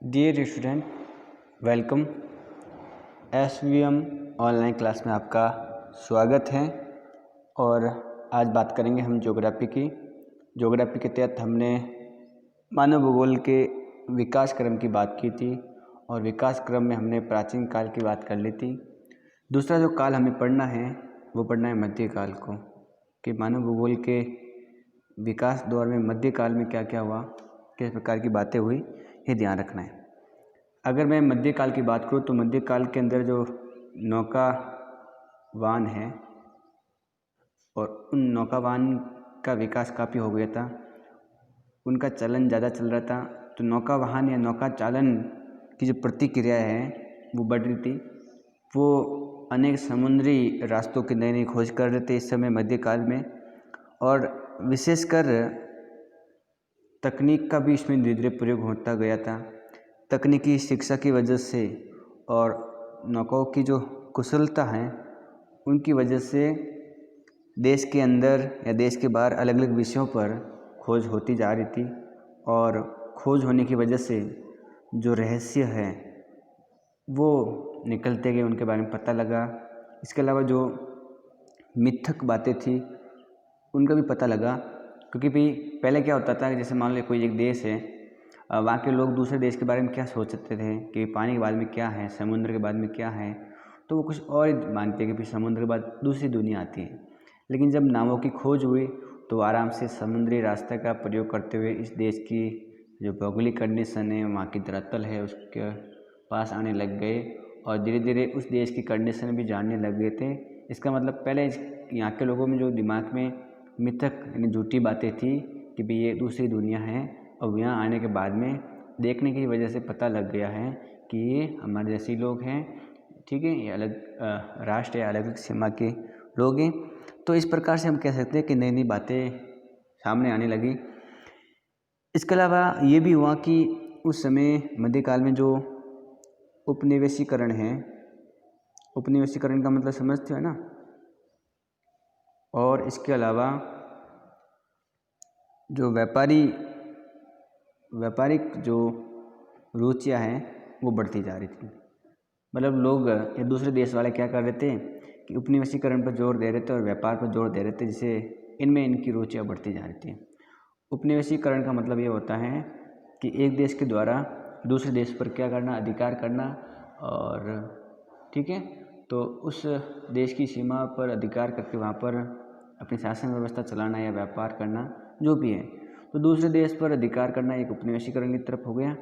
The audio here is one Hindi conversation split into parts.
Dear student, welcome. SVM online class में आपका स्वागत है। और आज बात करेंगे हम ज्योग्राफी की। ज्योग्राफी के तहत हमने मानव भूगोल के विकास क्रम की बात की थी और विकास क्रम में हमने प्राचीन काल की बात कर ली थी। दूसरा जो काल हमें पढ़ना है वो पढ़ना है मध्यकाल को, कि मानव भूगोल के विकास दौर में मध्यकाल में क्या क्या हुआ, किस प्रकार की बातें हुई, ये ध्यान रखना है। अगर मैं मध्यकाल की बात करूँ तो मध्यकाल के अंदर जो नौकावान है और उन नौकावान का विकास काफ़ी हो गया था, उनका चलन ज़्यादा चल रहा था। तो नौकावाहन या नौका चालन की जो प्रतिक्रिया है वो बढ़ रही थी। वो अनेक समुद्री रास्तों की नई नई खोज कर रहे थे इस समय मध्यकाल में, और विशेषकर तकनीक का भी इसमें धीरे धीरे प्रयोग होता गया था। तकनीकी शिक्षा की वजह से और नौकाओं की जो कुशलता है उनकी वजह से देश के अंदर या देश के बाहर अलग अलग विषयों पर खोज होती जा रही थी, और खोज होने की वजह से जो रहस्य है वो निकलते गए, उनके बारे में पता लगा। इसके अलावा जो मिथक बातें थी उनका भी पता लगा, क्योंकि भाई पहले क्या होता था कि जैसे मान लो कोई एक देश है, वहाँ के लोग दूसरे देश के बारे में क्या सोचते थे कि पानी के बाद में क्या है, समुद्र के बाद में क्या है, तो वो कुछ और ही मानते हैं कि फिर समुद्र के बाद दूसरी दुनिया आती है। लेकिन जब नावों की खोज हुई तो आराम से समुद्री रास्ते का प्रयोग करते हुए इस देश की जो भौगोलिक कंडीशन है, वहाँ की धरातल है, उसके पास आने लग गए और धीरे धीरे उस देश की कंडीशन भी जानने लग गए थे। इसका मतलब पहले यहाँ के लोगों में जो दिमाग में मिथक यानी झूठी बातें थी कि भाई ये दूसरी दुनिया है, और यहाँ आने के बाद में देखने की वजह से पता लग गया है कि ये हमारे जैसे लोग हैं, ठीक है, ये अलग राष्ट्र या अलग अलग सीमा के लोग हैं। तो इस प्रकार से हम कह सकते हैं कि नई नई बातें सामने आने लगी। इसके अलावा ये भी हुआ कि उस समय मध्यकाल में जो उपनिवेशीकरण है, उपनिवेशीकरण का मतलब समझते हो ना, और इसके अलावा जो व्यापारिक जो रुचियाँ हैं वो बढ़ती जा रही थी। मतलब लोग या दूसरे देश वाले क्या कर रहे थे कि उपनिवेशीकरण पर जोर दे रहे थे और व्यापार पर जोर दे रहे थे, जिससे इनमें इनकी रुचियाँ बढ़ती जा रही थी। उपनिवेशीकरण का मतलब ये होता है कि एक देश के द्वारा दूसरे देश पर क्या करना, अधिकार करना, और ठीक है, तो उस देश की सीमा पर अधिकार करके वहाँ पर अपनी शासन व्यवस्था चलाना या व्यापार करना, जो भी है। तो दूसरे देश पर अधिकार करना एक उपनिवेशीकरण की तरफ हो गया।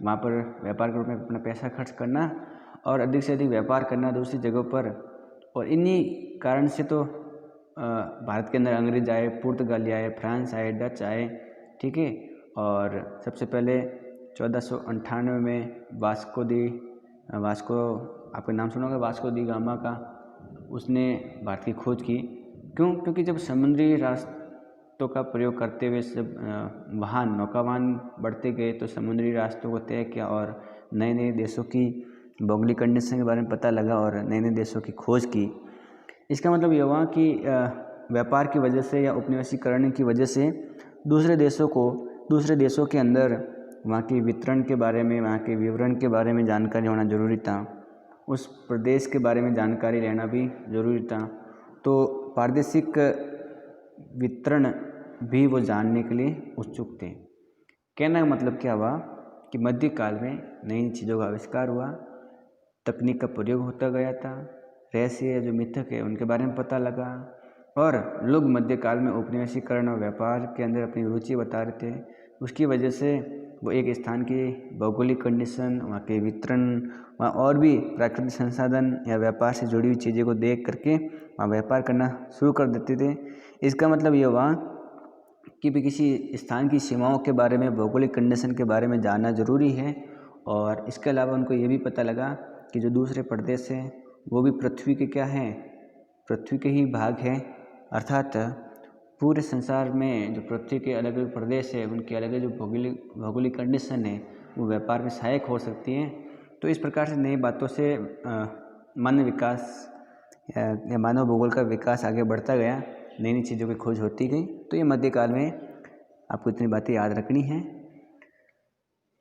वहाँ पर व्यापार के रूप में अपना पैसा खर्च करना और अधिक से अधिक व्यापार करना दूसरी जगहों पर। और इन्हीं कारण से तो भारत के अंदर अंग्रेज आए, पुर्तगाली आए, फ्रांस आए, डच आए, ठीक है। और सबसे पहले 1498 में वास्को, आपका नाम सुना होगा, वास्को दी गामा का, उसने भारत की खोज की। क्यों? क्योंकि जब समुद्री रास्तों का प्रयोग करते हुए सब नौकावाहन बढ़ते गए तो समुद्री रास्तों को तय किया और नए नए देशों की भौगोलिक कंडीशन के बारे में पता लगा और नए नए देशों की खोज की। इसका मतलब ये हुआ कि व्यापार की वजह से या उपनिवेशीकरण की वजह से दूसरे देशों के अंदर वहाँ के वितरण के बारे में, वहाँ के विवरण के बारे में जानकारी होना जरूरी था। उस प्रदेश के बारे में जानकारी लेना भी जरूरी था। तो प्रादेशिक वितरण भी वो जानने के लिए उत्सुक थे। कहने का मतलब क्या हुआ कि मध्यकाल में नई चीज़ों का आविष्कार हुआ, तकनीक का प्रयोग होता गया था, रहस्य जो मिथक है उनके बारे में पता लगा, और लोग मध्यकाल में उपनिवेशीकरण और व्यापार के अंदर अपनी रुचि बता रहे थे। उसकी वजह से वो एक स्थान की भौगोलिक कंडीशन, वहाँ के वितरण, वहाँ और भी प्राकृतिक संसाधन या व्यापार से जुड़ी हुई चीज़ों को देख करके वहाँ व्यापार करना शुरू कर देते थे। इसका मतलब ये हुआ कि भी किसी स्थान की सीमाओं के बारे में, भौगोलिक कंडीशन के बारे में जानना ज़रूरी है। और इसके अलावा उनको ये भी पता लगा कि जो दूसरे प्रदेश हैं वो भी पृथ्वी के क्या हैं, पृथ्वी के ही भाग हैं। अर्थात पूरे संसार में जो पृथ्वी के अलग अलग प्रदेश है उनकी अलग अलग जो भौगोलिक कंडीशन है वो व्यापार में सहायक हो सकती हैं। तो इस प्रकार से नई बातों से मानव विकास या मानव भूगोल का विकास आगे बढ़ता गया, नई नई चीज़ों की खोज होती गई। तो ये मध्यकाल में आपको इतनी बातें याद रखनी है।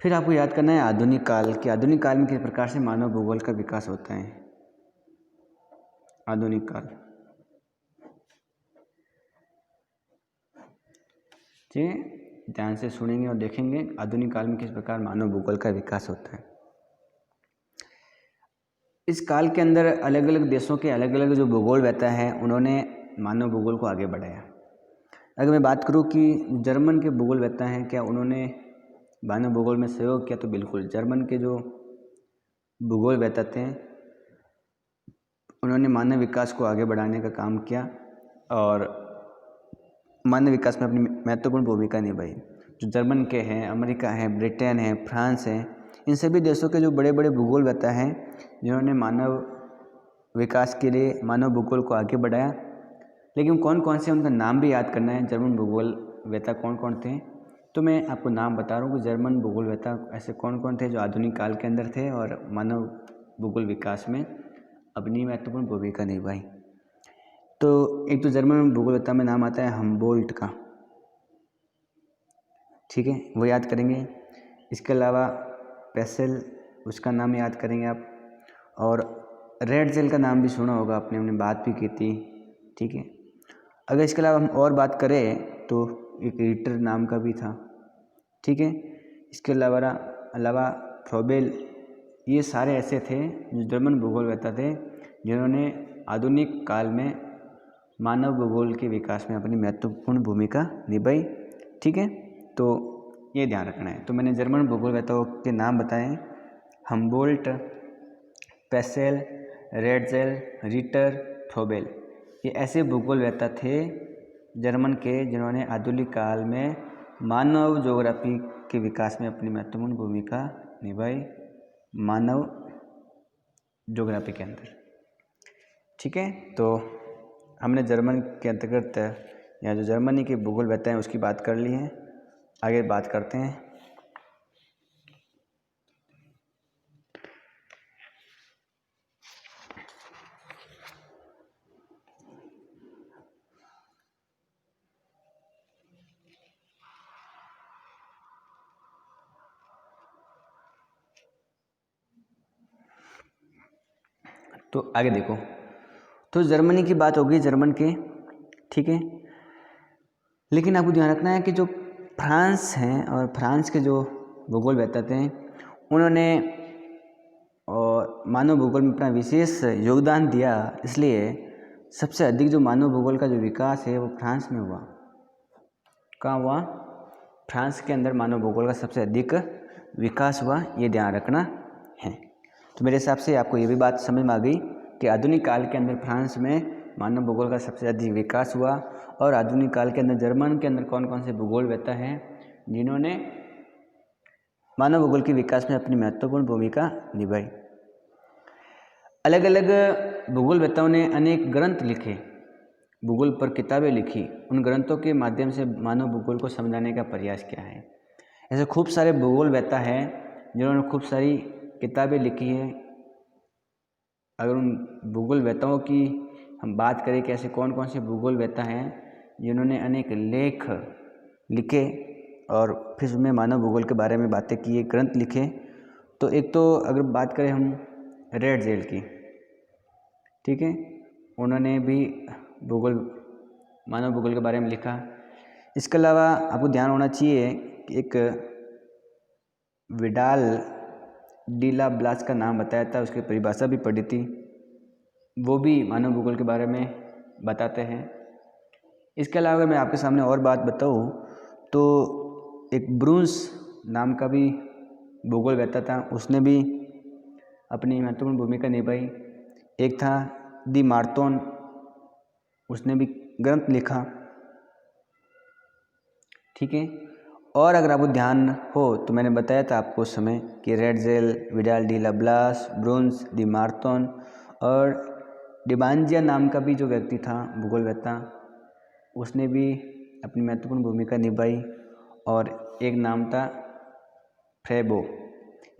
फिर आपको याद करना है आधुनिक काल कि आधुनिक काल में किस प्रकार से मानव भूगोल का विकास होता है। आधुनिक काल, ठीक, ध्यान से सुनेंगे और देखेंगे आधुनिक काल में किस प्रकार मानव भूगोल का विकास होता है। इस काल के अंदर अलग अलग देशों के अलग अलग जो भूगोलवेत्ता हैं उन्होंने मानव भूगोल को आगे बढ़ाया। अगर मैं बात करूं कि जर्मन के भूगोलवेत्ता हैं, क्या उन्होंने मानव भूगोल में सहयोग किया, तो बिल्कुल। जर्मन के जो भूगोलवेत्ता थे उन्होंने मानव विकास को आगे बढ़ाने का काम किया और मानव विकास में अपनी महत्वपूर्ण भूमिका निभाई। जो जर्मन के हैं, अमेरिका है, ब्रिटेन है, फ्रांस है, इन सभी देशों के जो बड़े बड़े भूगोलवेत्ता हैं जिन्होंने मानव विकास के लिए मानव भूगोल को आगे बढ़ाया। लेकिन कौन कौन से, उनका नाम भी याद करना है। जर्मन भूगोलवेत्ता कौन कौन थे, तो मैं आपको नाम बता रहा हूँ कि जर्मन भूगोलवेत्ता ऐसे कौन कौन थे जो आधुनिक काल के अंदर थे और मानव भूगोल विकास में अपनी महत्वपूर्ण भूमिका निभाई। तो एक तो जर्मन भूगोलवेत्ता में नाम आता है हम्बोल्ट का, ठीक है, वो याद करेंगे। इसके अलावा पेसेल, उसका नाम याद करेंगे आप। और रेडजेल का नाम भी सुना होगा आपने, हमने बात भी की थी, ठीक है। अगर इसके अलावा हम और बात करें तो एक रिटर नाम का भी था, ठीक है। इसके अलावा फ्रोबेल, ये सारे ऐसे थे जो जर्मन भूगोलवेत्ता थे जिन्होंने आधुनिक काल में मानव भूगोल के विकास में अपनी महत्वपूर्ण भूमिका निभाई, ठीक है। तो ये ध्यान रखना है। तो मैंने जर्मन भूगोलवेत्ताओं के नाम बताए, हम्बोल्ट, पेसेल, रेडजेल, रिटर, फ्रोबेल। ये ऐसे भूगोलवेत्ता थे जर्मन के जिन्होंने आधुनिक काल में मानव ज्योग्राफी के विकास में अपनी महत्वपूर्ण भूमिका निभाई, मानव ज्योग्राफी के अंदर, ठीक है। तो हमने जर्मन के अंतर्गत या जो जर्मनी के भूगोलवेत्ता हैं उसकी बात कर ली है। आगे बात करते हैं। तो आगे देखो, तो जर्मनी की बात होगी, जर्मन के, ठीक है। लेकिन आपको ध्यान रखना है कि जो फ्रांस हैं और फ्रांस के जो भूगोलवेत्ता थे उन्होंने और मानव भूगोल में अपना विशेष योगदान दिया, इसलिए सबसे अधिक जो मानव भूगोल का जो विकास है वो फ्रांस में हुआ। कहाँ हुआ? फ्रांस के अंदर मानव भूगोल का सबसे अधिक विकास हुआ, ये ध्यान रखना है। तो मेरे हिसाब से आपको ये भी बात समझ में आ गई कि आधुनिक काल के अंदर फ्रांस में मानव भूगोल का सबसे अधिक विकास हुआ और आधुनिक काल के अंदर जर्मन के अंदर कौन कौन से भूगोलवेत्ता हैं जिन्होंने मानव भूगोल के विकास में अपनी महत्वपूर्ण भूमिका निभाई। अलग अलग भूगोलवेत्ताओं ने अनेक ग्रंथ लिखे, भूगोल पर किताबें लिखी। उन ग्रंथों के माध्यम से मानव भूगोल को समझाने का प्रयास किया है। ऐसे खूब सारे भूगोलवेत्ता हैं जिन्होंने खूब सारी किताबें लिखी है। अगर उन भूगोलवेत्ताओं की हम बात करें कि ऐसे कौन कौन से भूगोलवेत्ता हैं जिन्होंने अनेक लेख लिखे और फिर उसमें मानव भूगोल के बारे में बातें की, ग्रंथ लिखे, तो एक तो अगर बात करें हम रेडजेल की, ठीक है, उन्होंने भी मानव भूगोल के बारे में लिखा। इसके अलावा आपको ध्यान होना चाहिए कि एक विडाल डीला ब्लास का नाम बताया था, उसकी परिभाषा भी पढ़ी थी, वो भी मानव भूगोल के बारे में बताते हैं। इसके अलावा मैं आपके सामने और बात बताऊँ तो एक ब्रूंस नाम का भी भूगोलवेत्ता था, उसने भी अपनी महत्वपूर्ण भूमिका निभाई। एक था दी मार्तोन, उसने भी ग्रंथ लिखा, ठीक है। और अगर आपको ध्यान हो तो मैंने बताया था आपको उस समय कि रेडजेल, विडाल डी ला ब्लास, ब्रूंस, दी मार्तोन और डिबांजिया नाम का भी जो व्यक्ति था भूगोलवेत्ता, उसने भी अपनी महत्वपूर्ण भूमिका निभाई। और एक नाम था फ्रेबो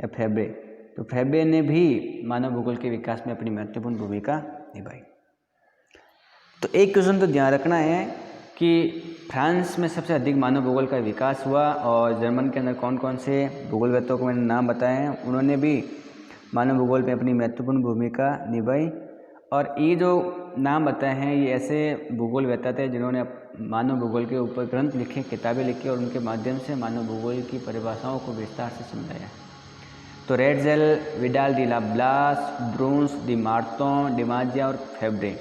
या फ्रेबे, तो फ्रेबे ने भी मानव भूगोल के विकास में अपनी महत्वपूर्ण भूमिका निभाई। तो एक क्वेश्चन तो ध्यान रखना है कि फ्रांस में सबसे अधिक मानव भूगोल का विकास हुआ और जर्मन के अंदर कौन कौन से भूगोलवेत्ताओं को मैंने नाम बताए हैं, उन्होंने भी मानव भूगोल में अपनी महत्वपूर्ण भूमिका निभाई। और ये जो नाम बताए हैं ये ऐसे भूगोलवेत्ता थे जिन्होंने मानव भूगोल के ऊपर ग्रंथ लिखे, किताबें लिखी और उनके माध्यम से मानव भूगोल की परिभाषाओं को विस्तार से समझाया। तो रेडजेल, विडाल डी लाब्लास, ब्रून्स, डी मार्तोन, डिमाजिया और फेब्रे।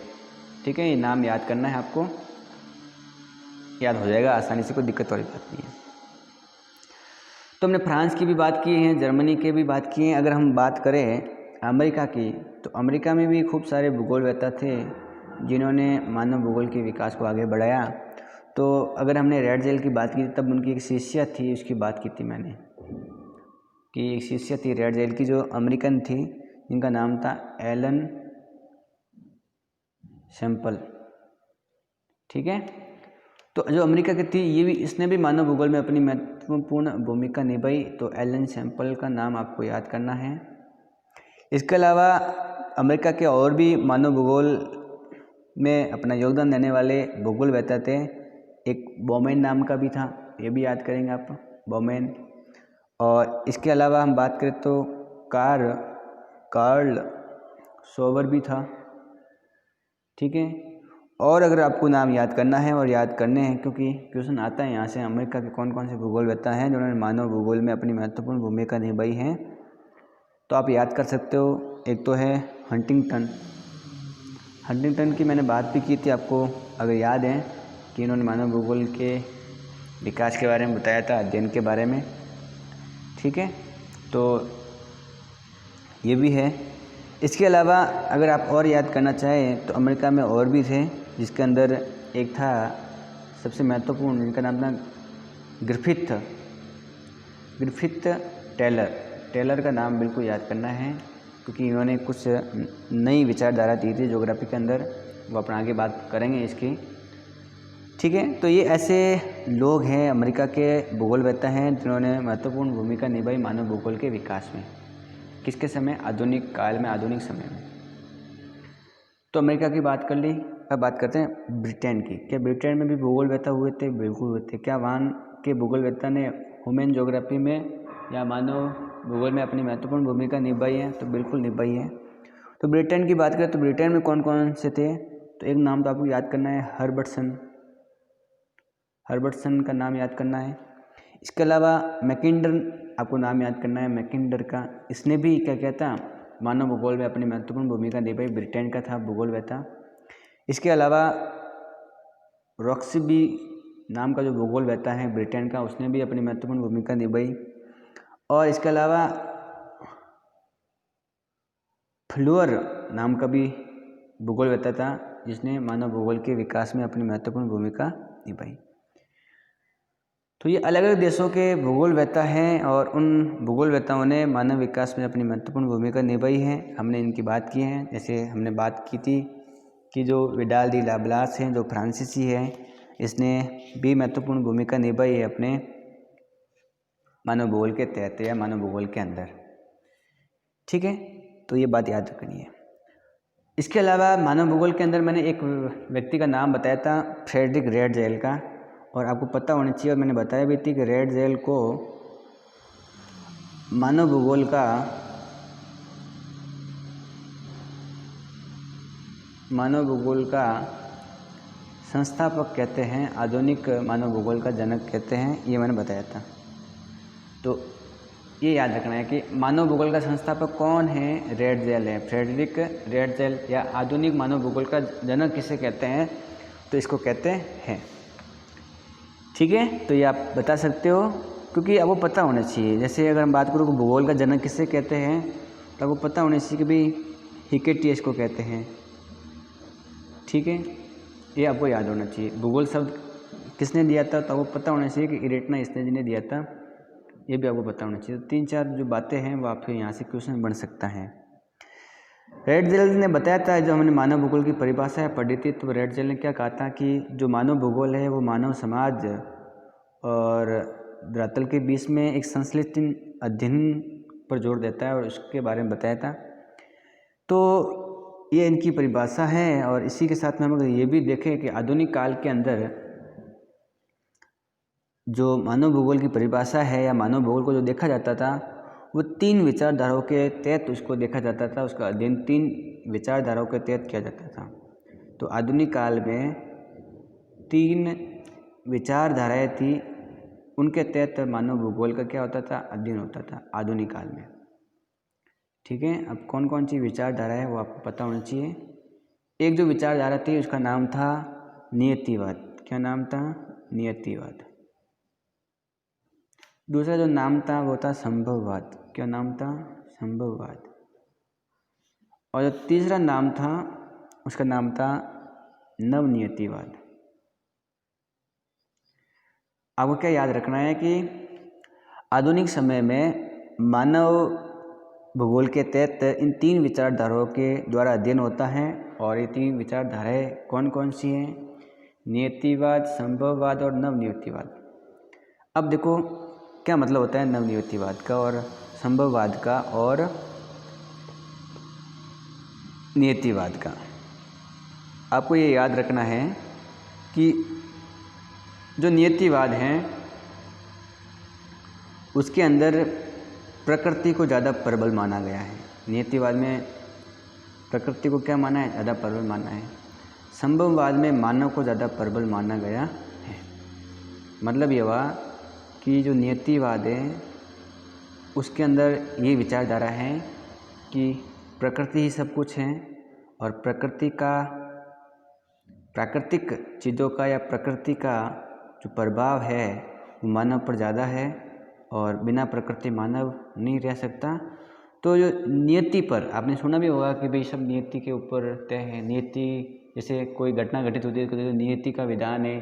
ठीक है, ये नाम याद करना है आपको, याद हो जाएगा आसानी से, कोई दिक्कत वाली बात नहीं है। तो हमने फ्रांस की भी बात की है, जर्मनी की भी बात की है। अगर हम बात करें अमेरिका की, तो अमेरिका में भी खूब सारे भूगोलवेत्ता थे जिन्होंने मानव भूगोल के विकास को आगे बढ़ाया। तो अगर हमने रेडजेल की बात की तब उनकी एक शिष्या थी, उसकी बात की थी मैंने कि एक शिष्या थी रेडजेल की जो अमेरिकन थी, जिनका नाम था एलन सैम्पल। ठीक है, तो जो अमेरिका की थी ये भी, इसने भी मानव भूगोल में अपनी महत्वपूर्ण भूमिका निभाई। तो एलन सैम्पल का नाम आपको याद करना है। इसके अलावा अमेरिका के और भी मानव भूगोल में अपना योगदान देने वाले भूगोलवेत्ता थे। एक बोमेन नाम का भी था, ये भी याद करेंगे आप, बोमेन। और इसके अलावा हम बात करें तो कार्ल सोवर भी था। ठीक है, और अगर आपको नाम याद करना है और याद करने हैं क्योंकि क्वेश्चन आता है यहाँ से, अमेरिका के कौन कौन से भूगोलवेत्ता हैं जिन्होंने मानव भूगोल में अपनी महत्वपूर्ण भूमिका निभाई है, तो आप याद कर सकते हो। एक तो है हंटिंगटन। हंटिंगटन की मैंने बात भी की थी आपको, अगर याद है, कि इन्होंने मानव भूगोल के विकास के बारे में बताया था, अध्ययन के बारे में। ठीक है, तो ये भी है। इसके अलावा अगर आप और याद करना चाहें तो अमेरिका में और भी थे, जिसके अंदर एक था सबसे महत्वपूर्ण, जिनका नाम था ग्रिफिथ टेलर का नाम बिल्कुल याद करना है क्योंकि इन्होंने कुछ नई विचारधारा दी थी ज्योग्राफी के अंदर, वो अपन आगे बात करेंगे इसकी। ठीक है, तो ये ऐसे लोग हैं, अमेरिका के भूगोलवेत्ता हैं जिन्होंने महत्वपूर्ण भूमिका निभाई मानव भूगोल के विकास में। किसके समय? आधुनिक काल में, आधुनिक समय में। तो अमेरिका की बात कर ली, अब बात करते हैं ब्रिटेन की। क्या ब्रिटेन में भी भूगोलवेत्ता हुए थे? बिल्कुल हुए थे। क्या वहाँ के भूगोलवेत्ता ने ह्यूमन ज्योग्राफी में या मानव भूगोल में अपनी महत्वपूर्ण भूमिका निभाई है? तो बिल्कुल निभाई है। तो ब्रिटेन की बात करें तो ब्रिटेन में कौन कौन से थे? तो एक नाम तो आपको याद करना है, हर्बर्टसन का नाम याद करना है। इसके अलावा मैकिंडर, आपको नाम याद करना है मैकिंडर का। इसने भी क्या किया था? मानव भूगोल में अपनी महत्वपूर्ण भूमिका निभाई, ब्रिटेन का था भूगोलवेत्ता। इसके अलावा रॉक्सबी नाम का जो भूगोलवेत्ता है ब्रिटेन का, उसने भी अपनी महत्वपूर्ण भूमिका निभाई। और इसके अलावा फ्लूअर नाम का भी भूगोलवेत्ता था जिसने मानव भूगोल के विकास में अपनी महत्वपूर्ण भूमिका निभाई। तो ये अलग अलग देशों के भूगोलवेत्ता हैं और उन भूगोलवेत्ताओं ने मानव विकास में अपनी महत्वपूर्ण भूमिका निभाई है। हमने इनकी बात की है, जैसे हमने बात की थी कि जो विडाल डी लाब्लास हैं, जो फ्रांसीसी है, इसने भी महत्वपूर्ण भूमिका निभाई है अपने मानव भूगोल के तहत या मानव भूगोल के अंदर। ठीक है, तो ये बात याद रखनी है। इसके अलावा मानव भूगोल के अंदर मैंने एक व्यक्ति का नाम बताया था, फ्रेडरिक रेडजेल का, और आपको पता होना चाहिए, और मैंने बताया भी थी कि रेडजेल को मानव भूगोल का संस्थापक कहते हैं, आधुनिक मानव भूगोल का जनक कहते हैं, ये मैंने बताया था। तो ये याद रखना है कि मानव भूगोल का संस्थापक कौन है? रेडजेल है, फ्रेडरिक रेडजेल। या आधुनिक मानव भूगोल का जनक किसे कहते हैं? तो इसको कहते हैं। ठीक है, तो ये आप बता सकते हो क्योंकि आपको पता होना चाहिए। जैसे अगर हम बात करूँ कि भूगोल का जनक किसे कहते हैं, तो आपको पता होना चाहिए कि भाई हिकेटियस को कहते हैं। ठीक है, ये आपको याद होना चाहिए। भूगोल शब्द किसने दिया था, तो आपको पता होना चाहिए कि इरेटना स्नेज ने दिया था, ये भी आपको पता होना चाहिए। तो 3-4 जो बातें हैं वो आपके यहाँ से क्वेश्चन बन सकता है। रेडजेल ने बताया था, जो हमने मानव भूगोल की परिभाषा पढ़ी थी, तो रेडजेल ने क्या कहा था कि जो मानव भूगोल है वो मानव समाज और धरातल के बीच में एक संश्लिष्ट अध्ययन पर जोर देता है और उसके बारे में बताया था। तो ये इनकी परिभाषा है। और इसी के साथ में हम अगर ये भी देखें कि आधुनिक काल के अंदर जो मानव भूगोल की परिभाषा है या मानव भूगोल को जो देखा जाता था वो 3 विचारधाराओं के तहत उसको देखा जाता था, उसका अध्ययन 3 विचारधाराओं के तहत किया जाता था। तो आधुनिक काल में 3 विचारधाराएं थी, उनके तहत मानव भूगोल का क्या होता था, अध्ययन होता था आधुनिक काल में। ठीक है, अब कौन कौन सी विचारधारा है वो आपको पता होना चाहिए। एक जो विचारधारा थी उसका नाम था नियतिवाद। क्या नाम था? नियतिवाद। दूसरा जो नाम था वो था संभववाद। क्या नाम था? संभववाद। और जो तीसरा नाम था उसका नाम था नवनियतिवाद। आपको क्या याद रखना है कि आधुनिक समय में मानव भूगोल के तहत इन 3 विचारधाराओं के द्वारा अध्ययन होता है। और ये 3 विचारधाराएं कौन कौन सी हैं? नियतिवाद, संभववाद और नवनियतिवाद। अब देखो क्या मतलब होता है नवनियतिवाद का और संभववाद का और नियतिवाद का। आपको ये याद रखना है कि जो नियतिवाद है उसके अंदर प्रकृति को ज़्यादा प्रबल माना गया है। नियतिवाद में प्रकृति को क्या माना है? ज़्यादा प्रबल माना है। संभववाद में मानव को ज़्यादा प्रबल माना गया है। मतलब ये हुआ कि जो नियतिवाद है उसके अंदर ये विचारधारा है कि प्रकृति ही सब कुछ है और प्राकृतिक चीज़ों का या प्रकृति का जो प्रभाव है वो मानव पर ज़्यादा है और बिना प्रकृति मानव नहीं रह सकता। तो जो नियति पर आपने सुना भी होगा कि भाई सब नियति के ऊपर तय है। नियति जैसे कोई घटना घटित होती है तो नियति का विधान है,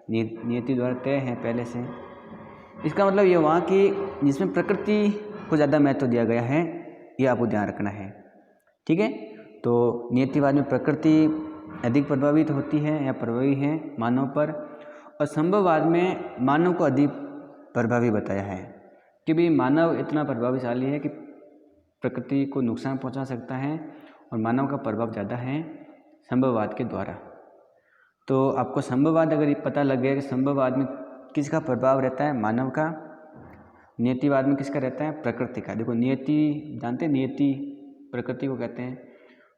नियति द्वारा तय है पहले से। इसका मतलब ये हुआ कि जिसमें प्रकृति को ज़्यादा महत्व दिया गया है, ये आपको ध्यान रखना है। ठीक है, तो नियतिवाद में प्रकृति अधिक प्रभावित होती है या प्रभावी है मानव पर, और संभववाद में मानव को अधिक प्रभावी बताया है कि भाई मानव इतना प्रभावशाली है कि प्रकृति को नुकसान पहुंचा सकता है और मानव का प्रभाव ज़्यादा है संभववाद के द्वारा। तो आपको संभववाद अगर ये पता लग गया कि संभववाद में किसका प्रभाव रहता है? मानव का। नियतिवाद में किसका रहता है? प्रकृति का। देखो नियति जानते हैं, नियति प्रकृति को कहते हैं,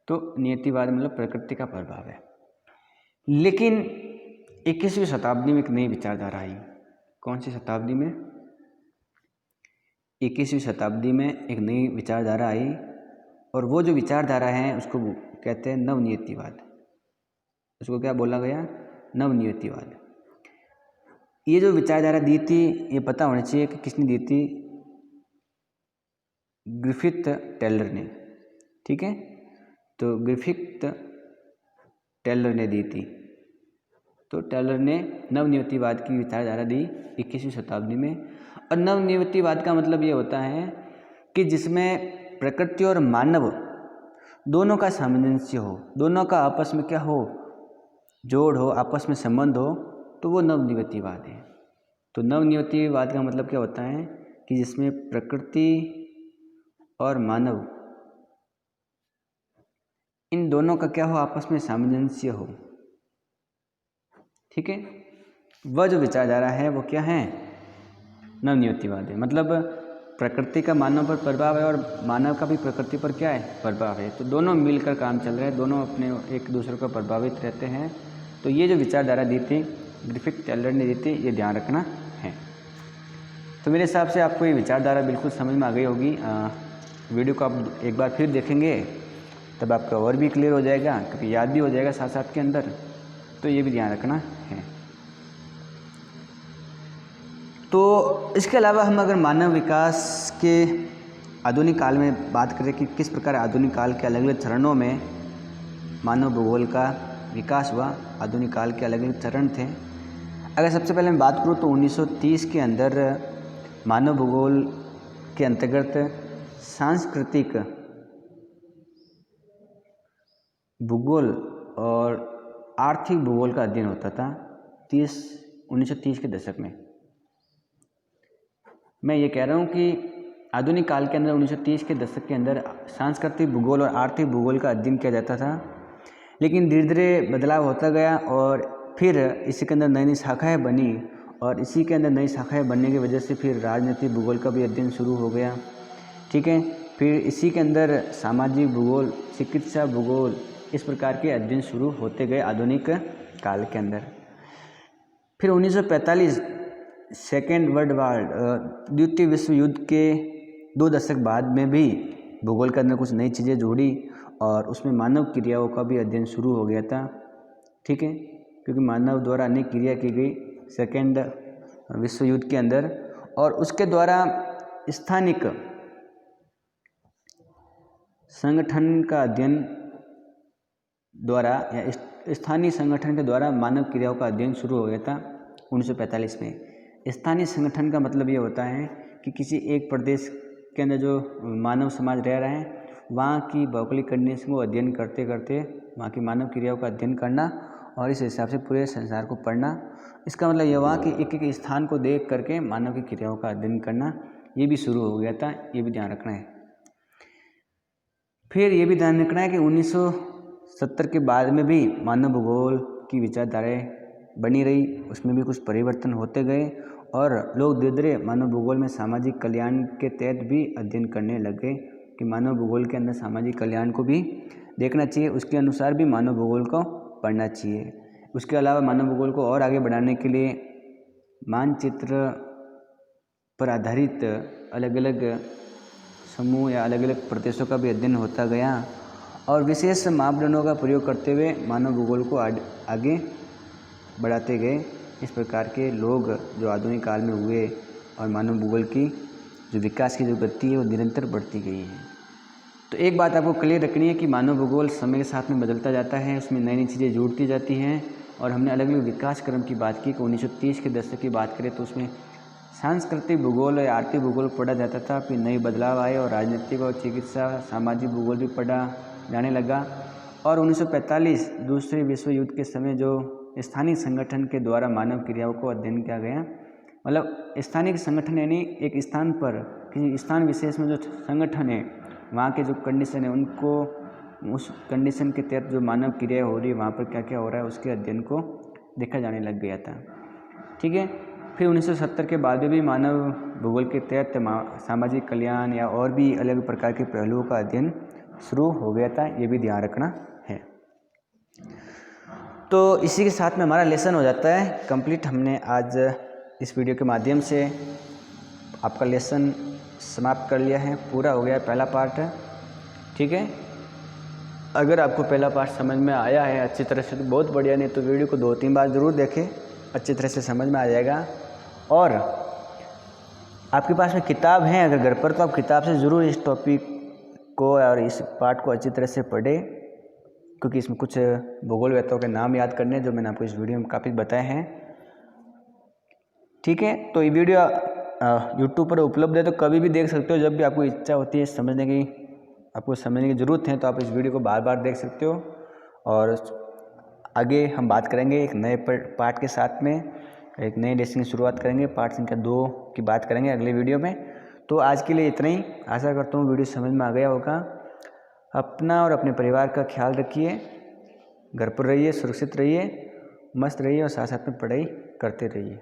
तो नियतिवाद मतलब प्रकृति का प्रभाव है। लेकिन 21वीं शताब्दी में एक नई विचारधारा आई। कौन सी शताब्दी में? 21वीं शताब्दी में एक नई विचारधारा आई और वो जो विचारधारा है उसको कहते हैं नवनियतिवाद। उसको क्या बोला गया? नवनियतिवाद। ये जो विचारधारा दी थी ये पता होना चाहिए कि किसने दी थी? ग्रिफिथ टेलर ने। ठीक है, तो ग्रिफिथ टेलर ने दी थी। तो टेलर ने नवनियतिवाद की विचारधारा दी 21वीं शताब्दी में। और नवनियतिवाद का मतलब ये होता है कि जिसमें प्रकृति और मानव दोनों का सामंजस्य हो, दोनों का आपस में क्या हो? जोड़ हो, आपस में संबंध हो, तो वो नवनियतिवाद है। तो नवनियतिवाद का मतलब क्या होता है कि जिसमें प्रकृति और मानव इन दोनों का क्या हो? आपस में सामंजस्य हो। ठीक है, वह जो विचारधारा है वो क्या है? नवनियतिवाद है। मतलब प्रकृति का मानव पर प्रभाव है और मानव का भी प्रकृति पर क्या है? प्रभाव है। तो दोनों मिलकर काम चल रहे हैं, दोनों अपने एक दूसरे को प्रभावित रहते हैं। तो ये जो विचारधारा दी थी ग्रिफिथ टेलर ने दी थी, ये ध्यान रखना है। तो मेरे हिसाब से आपको ये विचारधारा बिल्कुल समझ में आ गई होगी। वीडियो को आप एक बार फिर देखेंगे तब आपका और भी क्लियर हो जाएगा, क्योंकि याद भी हो जाएगा साथ साथ के अंदर। तो ये भी ध्यान रखना है। तो इसके अलावा हम अगर मानव विकास के आधुनिक काल में बात करें कि किस प्रकार आधुनिक काल के अलग अलग चरणों में मानव भूगोल का विकास हुआ, आधुनिक काल के अलग अलग चरण थे। अगर सबसे पहले मैं बात करूँ तो 1930 के अंदर मानव भूगोल के अंतर्गत सांस्कृतिक भूगोल और आर्थिक भूगोल का अध्ययन होता था 1930 के दशक में। मैं ये कह रहा हूँ कि आधुनिक काल के अंदर 1930 के दशक के अंदर सांस्कृतिक भूगोल और आर्थिक भूगोल का अध्ययन किया जाता था, लेकिन धीरे धीरे बदलाव होता गया और फिर इसके अंदर नई नई शाखाएँ बनी और इसी के अंदर नई शाखाएं बनने की वजह से फिर राजनीतिक भूगोल का भी अध्ययन शुरू हो गया। ठीक है, फिर इसी के अंदर सामाजिक भूगोल, चिकित्सा भूगोल, इस प्रकार के अध्ययन शुरू होते गए आधुनिक काल के अंदर। फिर 1945 सेकेंड वर्ल्ड वार, द्वितीय विश्व युद्ध के 2 दशक बाद में भी भूगोल के अंदर कुछ नई चीज़ें जोड़ी और उसमें मानव क्रियाओं का भी अध्ययन शुरू हो गया था। ठीक है, क्योंकि मानव द्वारा अनेक क्रिया की गई सेकेंड विश्व युद्ध के अंदर, और उसके द्वारा स्थानिक संगठन का अध्ययन द्वारा या स्थानीय संगठन के द्वारा मानव क्रियाओं का अध्ययन शुरू हो गया था 1945 में। स्थानीय संगठन का मतलब ये होता है कि किसी एक प्रदेश के अंदर जो मानव समाज रह रहे हैं वहाँ की भौगोलिक कंडीशन को अध्ययन करते करते वहाँ की मानव क्रियाओं का अध्ययन करना और इस हिसाब से पूरे संसार को पढ़ना। इसका मतलब यह हुआ कि एक एक स्थान को देख करके मानव की क्रियाओं का अध्ययन करना, ये भी शुरू हो गया था। ये भी ध्यान रखना है। फिर ये भी ध्यान रखना है कि 1970 के बाद में भी मानव भूगोल की विचारधाराएँ बनी रही, उसमें भी कुछ परिवर्तन होते गए और लोग धीरे धीरे मानव भूगोल में सामाजिक कल्याण के तहत भी अध्ययन करने लग गए कि मानव भूगोल के अंदर सामाजिक कल्याण को भी देखना चाहिए, उसके अनुसार भी मानव भूगोल को पढ़ना चाहिए। उसके अलावा मानव भूगोल को और आगे बढ़ाने के लिए मानचित्र पर आधारित अलग अलग समूह या अलग अलग प्रदेशों का भी अध्ययन होता गया और विशेष मापदंडों का प्रयोग करते हुए मानव भूगोल को आगे बढ़ाते गए। इस प्रकार के लोग जो आधुनिक काल में हुए और मानव भूगोल की जो विकास की जो गति है वो निरंतर बढ़ती गई है। तो एक बात आपको क्लियर रखनी है कि मानव भूगोल समय के साथ में बदलता जाता है, उसमें नई नई चीज़ें जुड़ती जाती हैं। और हमने अलग अलग विकास क्रम की बात की कि 1930 के दशक की बात करें तो उसमें सांस्कृतिक भूगोल और आर्थिक भूगोल पढ़ा जाता था। फिर नए बदलाव आए और राजनीतिक और चिकित्सा सामाजिक भूगोल भी पढ़ा जाने लगा। और 1945 दूसरे विश्व युद्ध के समय जो स्थानीय संगठन के द्वारा मानव क्रियाओं को अध्ययन किया गया, मतलब स्थानीय संगठन यानी एक स्थान पर किसी स्थान विशेष में जो संगठन है वहाँ के जो कंडीशन है उनको उस कंडीशन के तहत जो मानव क्रियाएँ हो रही है वहाँ पर क्या क्या हो रहा है उसके अध्ययन को देखा जाने लग गया था। ठीक है, फिर 1970 के बाद भी मानव भूगोल के तहत सामाजिक कल्याण या और भी अलग प्रकार के पहलुओं का अध्ययन शुरू हो गया था। ये भी ध्यान रखना है। तो इसी के साथ में हमारा लेसन हो जाता है कंप्लीट। हमने आज इस वीडियो के माध्यम से आपका लेसन समाप्त कर लिया है, पूरा हो गया पहला पार्ट। ठीक है, अगर आपको पहला पार्ट समझ में आया है अच्छी तरह से तो बहुत बढ़िया, नहीं तो वीडियो को 2-3 बार ज़रूर देखें, अच्छी तरह से समझ में आ जाएगा। और आपके पास में किताब है अगर घर पर तो आप किताब से ज़रूर इस टॉपिक को और इस पार्ट को अच्छी तरह से पढ़ें, क्योंकि इसमें कुछ भूगोलवेत्ताओं के नाम याद करने जो मैंने आपको इस वीडियो में काफ़ी बताए हैं। ठीक है, तो ये वीडियो यूट्यूब पर उपलब्ध है तो कभी भी देख सकते हो, जब भी आपको इच्छा होती है समझने की, आपको समझने की ज़रूरत है तो आप इस वीडियो को बार बार देख सकते हो। और आगे हम बात करेंगे एक नए पार्ट के साथ में, एक नए लेसन की शुरुआत करेंगे, पार्ट संख्या 2 की बात करेंगे अगले वीडियो में। तो आज के लिए इतना ही, आशा करता हूँ वीडियो समझ में आ गया होगा। अपना और अपने परिवार का ख्याल रखिए, घर पर रहिए, सुरक्षित रहिए, मस्त रहिए और साथ साथ में पढ़ाई करते रहिए।